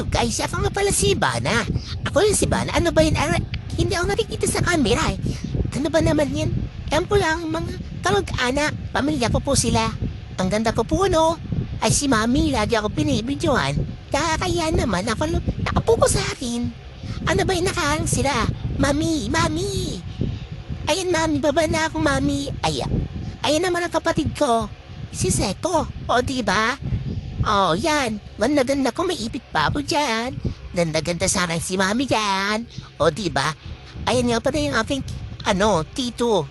Hello guys, ako nga pala si Ivana. Ako yung si Ivana. Ano ba yun? Hindi ako nakikita sa camera eh. Ano ba naman yan? Yan po lang, mga kamag-anak. Pamilya ko po sila. Ang ganda ko po, no? Ay si Mami, lagi ako pinibidyohan. Kaya naman, nakapuko sa akin. Ano ba yung nakaharang sila? Mami, Mami! Ayan, Mami, baba na ako, Mami. Ayan naman ang kapatid ko. Si Seko. O, diba? Oh, yan. Ganda-ganda ko, may ipit pa ako dyan. Ganda-ganda sana si Mami dyan. O, diba? Ayan nga pala yung aking, tito.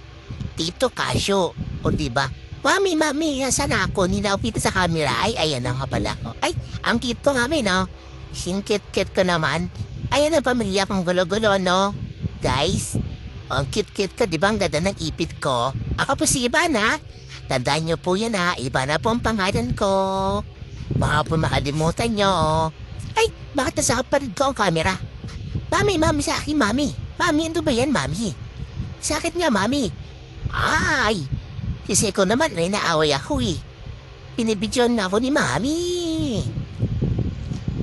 Tito Casio. O, diba? Mami, nasan ako? Nilapit sa camera. Ay, ayan na nga pala. Ay, ang cute ko kami, no? Singkit-kit ko naman. Ayan ang pamilya kong gulo-gulo, no? Guys, ang cute-cute ko, di ba? Ang ganda ng ipit ko. Ako po si Ivana. Tandaan niyo po yan, ha? Ivana po ang pangalan ko. Baka po makalimutan nyo. Ay, bakit nasa kapatid ko ang camera? Mami, sa akin, Mami. Mami, ano ba yan, Mami? Sa akin nga, Mami. Ay, si Seko naman, may naaway ako eh. Pinibidyon na ako ni Mami.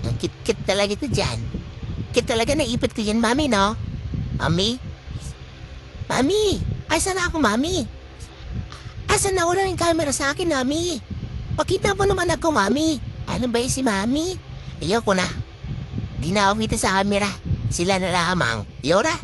Ang kit-kit talaga ito dyan. Kit talaga naipit ko yan, Mami, no? Mami? Mami, asan na ako, Mami? Asan na wala yung camera sa akin, Mami? Pakita mo naman ako, Mami. Ano ba yung si Mami? Ayoko na. Di na ako kita sa camera. Sila na lamang. Yora?